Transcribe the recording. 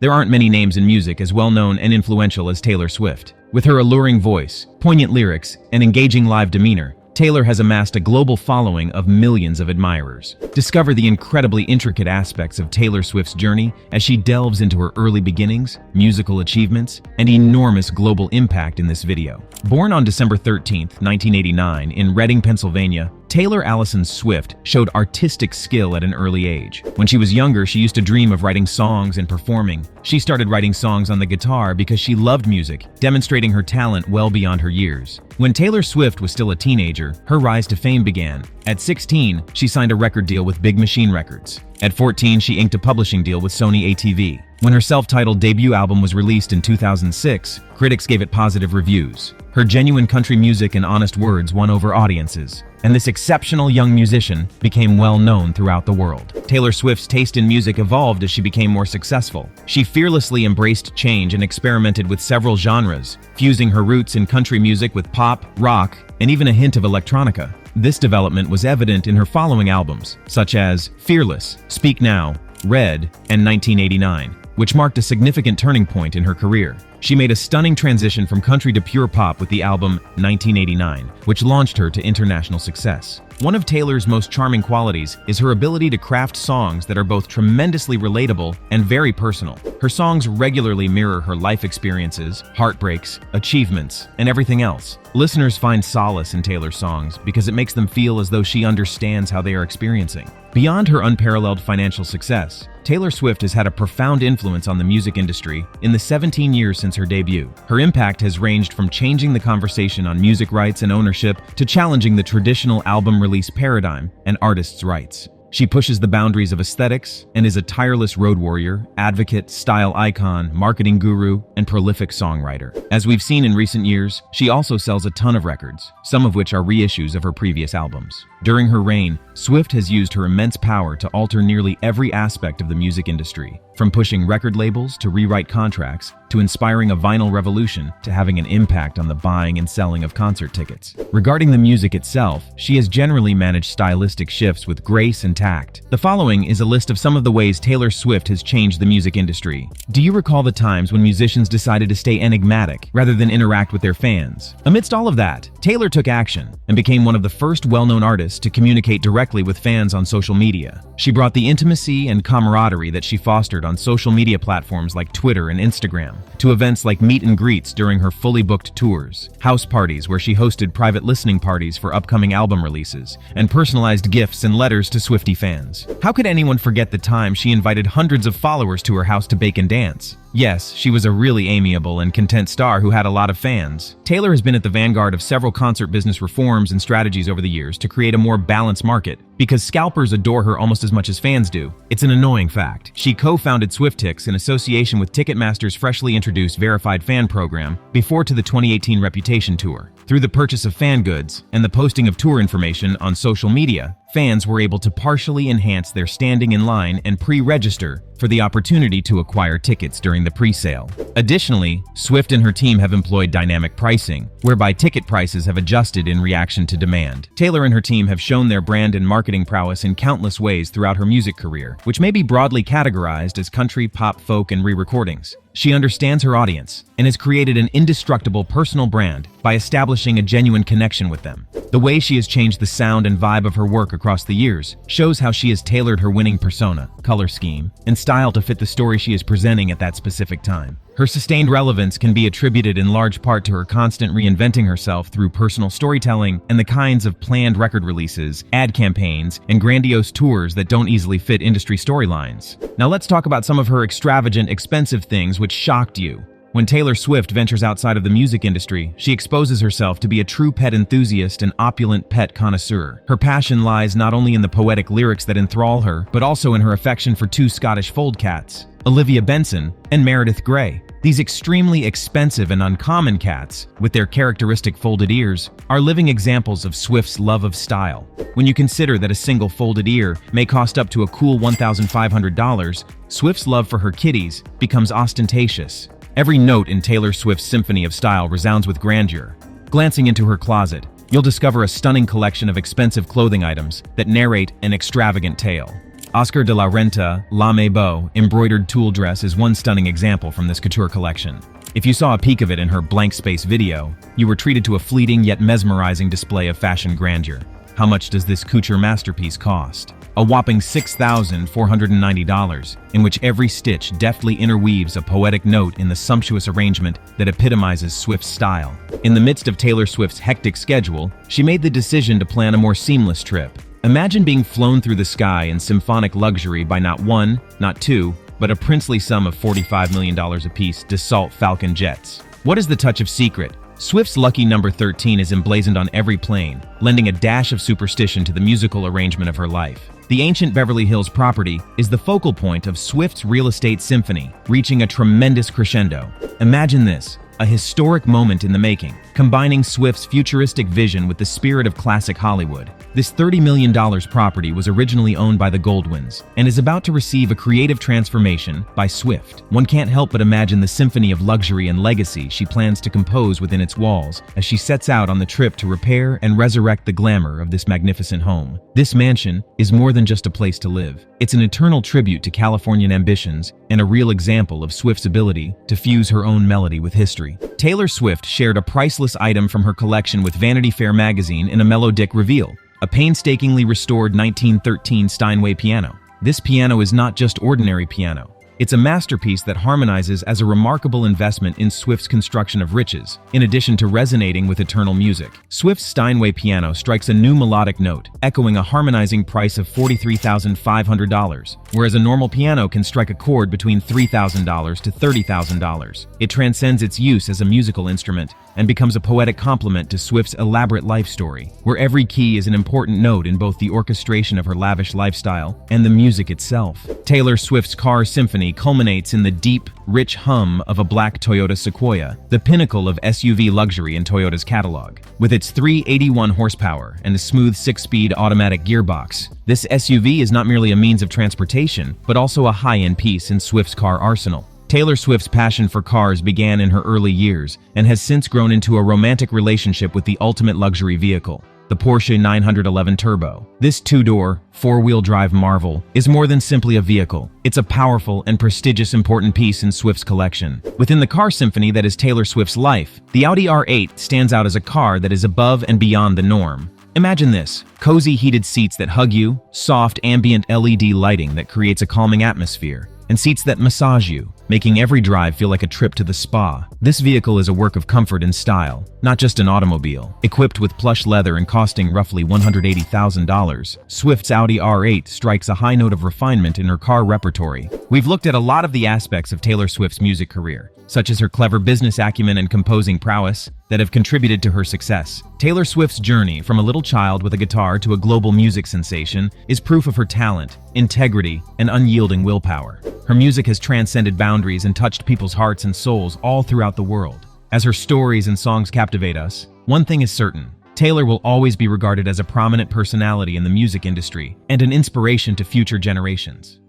There aren't many names in music as well-known and influential as Taylor Swift. With her alluring voice, poignant lyrics, and engaging live demeanor, Taylor has amassed a global following of millions of admirers. Discover the incredibly intricate aspects of Taylor Swift's journey as she delves into her early beginnings, musical achievements, and enormous global impact in this video. Born on December 13, 1989, in Reading, Pennsylvania, Taylor Allison Swift showed artistic skill at an early age. When she was younger, she used to dream of writing songs and performing. She started writing songs on the guitar because she loved music, demonstrating her talent well beyond her years. When Taylor Swift was still a teenager, her rise to fame began. At 16, she signed a record deal with Big Machine Records. At 14, she inked a publishing deal with Sony ATV. When her self-titled debut album was released in 2006, critics gave it positive reviews. Her genuine country music and honest words won over audiences, and this exceptional young musician became well known throughout the world. Taylor Swift's taste in music evolved as she became more successful. She fearlessly embraced change and experimented with several genres, fusing her roots in country music with pop, rock, and even a hint of electronica. This development was evident in her following albums, such as Fearless, Speak Now, Red, and 1989, which marked a significant turning point in her career. She made a stunning transition from country to pure pop with the album 1989, which launched her to international success. One of Taylor's most charming qualities is her ability to craft songs that are both tremendously relatable and very personal. Her songs regularly mirror her life experiences, heartbreaks, achievements, and everything else. Listeners find solace in Taylor's songs because it makes them feel as though she understands how they are experiencing. Beyond her unparalleled financial success, Taylor Swift has had a profound influence on the music industry in the 17 years since her debut. Her impact has ranged from changing the conversation on music rights and ownership to challenging the traditional album release paradigm and artists' rights. She pushes the boundaries of aesthetics and is a tireless road warrior, advocate, style icon, marketing guru, and prolific songwriter. As we've seen in recent years, she also sells a ton of records, some of which are reissues of her previous albums. During her reign, Swift has used her immense power to alter nearly every aspect of the music industry, from pushing record labels to rewrite contracts, to inspiring a vinyl revolution, to having an impact on the buying and selling of concert tickets. Regarding the music itself, she has generally managed stylistic shifts with grace and tact. The following is a list of some of the ways Taylor Swift has changed the music industry. Do you recall the times when musicians decided to stay enigmatic rather than interact with their fans? Amidst all of that, Taylor took action and became one of the first well-known artists to communicate directly with fans on social media. She brought the intimacy and camaraderie that she fostered on social media platforms like Twitter and Instagram to events like meet and greets during her fully booked tours, house parties where she hosted private listening parties for upcoming album releases, and personalized gifts and letters to Swiftie fans. How could anyone forget the time she invited hundreds of followers to her house to bake and dance? Yes, she was a really amiable and content star who had a lot of fans. Taylor has been at the vanguard of several concert business reforms and strategies over the years to create a more balanced market. Because scalpers adore her almost as much as fans do, it's an annoying fact. She co-founded SwiftTix in association with Ticketmaster's freshly introduced verified fan program before to the 2018 Reputation Tour. Through the purchase of fan goods and the posting of tour information on social media, fans were able to partially enhance their standing in line and pre-register for the opportunity to acquire tickets during the pre-sale. Additionally, Swift and her team have employed dynamic pricing, whereby ticket prices have adjusted in reaction to demand. Taylor and her team have shown their brand and marketing prowess in countless ways throughout her music career, which may be broadly categorized as country, pop, folk, and re-recordings. She understands her audience and has created an indestructible personal brand by establishing a genuine connection with them. The way she has changed the sound and vibe of her work across the years shows how she has tailored her winning persona, color scheme, and style to fit the story she is presenting at that specific time. Her sustained relevance can be attributed in large part to her constant reinventing herself through personal storytelling and the kinds of planned record releases, ad campaigns, and grandiose tours that don't easily fit industry storylines. Now let's talk about some of her extravagant, expensive things which shocked you. When Taylor Swift ventures outside of the music industry, she exposes herself to be a true pet enthusiast and opulent pet connoisseur. Her passion lies not only in the poetic lyrics that enthrall her, but also in her affection for two Scottish fold cats, Olivia Benson and Meredith Grey. These extremely expensive and uncommon cats, with their characteristic folded ears, are living examples of Swift's love of style. When you consider that a single folded ear may cost up to a cool $1,500, Swift's love for her kitties becomes ostentatious. Every note in Taylor Swift's symphony of style resounds with grandeur. Glancing into her closet, you'll discover a stunning collection of expensive clothing items that narrate an extravagant tale. Oscar de la Renta La Mebo embroidered tulle dress is one stunning example from this couture collection. If you saw a peek of it in her blank space video, you were treated to a fleeting yet mesmerizing display of fashion grandeur. How much does this couture masterpiece cost? A whopping $6,490, in which every stitch deftly interweaves a poetic note in the sumptuous arrangement that epitomizes Swift's style. In the midst of Taylor Swift's hectic schedule, she made the decision to plan a more seamless trip. Imagine being flown through the sky in symphonic luxury by not one, not two, but a princely sum of $45 million apiece Dassault Falcon jets. What is the touch of secret? Swift's lucky number 13 is emblazoned on every plane, lending a dash of superstition to the musical arrangement of her life. The ancient Beverly Hills property is the focal point of Swift's real estate symphony, reaching a tremendous crescendo. Imagine this, a historic moment in the making, combining Swift's futuristic vision with the spirit of classic Hollywood. This $30 million property was originally owned by the Goldwins and is about to receive a creative transformation by Swift. One can't help but imagine the symphony of luxury and legacy she plans to compose within its walls as she sets out on the trip to repair and resurrect the glamour of this magnificent home. This mansion is more than just a place to live. It's an eternal tribute to Californian ambitions and a real example of Swift's ability to fuse her own melody with history. Taylor Swift shared a priceless item from her collection with Vanity Fair magazine in a melodic reveal, a painstakingly restored 1913 Steinway piano. This piano is not just ordinary piano. It's a masterpiece that harmonizes as a remarkable investment in Swift's construction of riches, in addition to resonating with eternal music. Swift's Steinway piano strikes a new melodic note, echoing a harmonizing price of $43,500, whereas a normal piano can strike a chord between $3,000 to $30,000. It transcends its use as a musical instrument and becomes a poetic complement to Swift's elaborate life story, where every key is an important note in both the orchestration of her lavish lifestyle and the music itself. Taylor Swift's Car Symphony culminates in the deep, rich hum of a black Toyota Sequoia, the pinnacle of SUV luxury in Toyota's catalog. With its 381 horsepower and a smooth 6-speed automatic gearbox, this SUV is not merely a means of transportation, but also a high-end piece in Swift's car arsenal. Taylor Swift's passion for cars began in her early years and has since grown into a romantic relationship with the ultimate luxury vehicle, the Porsche 911 Turbo. This two-door, four-wheel drive marvel is more than simply a vehicle. It's a powerful and prestigious important piece in Swift's collection. Within the car symphony that is Taylor Swift's life, the Audi R8 stands out as a car that is above and beyond the norm. Imagine this, cozy heated seats that hug you, soft ambient LED lighting that creates a calming atmosphere, and seats that massage you, making every drive feel like a trip to the spa. This vehicle is a work of comfort and style, not just an automobile. Equipped with plush leather and costing roughly $180,000, Swift's Audi R8 strikes a high note of refinement in her car repertory. We've looked at a lot of the aspects of Taylor Swift's music career, such as her clever business acumen and composing prowess, that have contributed to her success. Taylor Swift's journey from a little child with a guitar to a global music sensation is proof of her talent, integrity, and unyielding willpower. Her music has transcended boundaries and touched people's hearts and souls all throughout the world. As her stories and songs captivate us, one thing is certain: Taylor will always be regarded as a prominent personality in the music industry and an inspiration to future generations.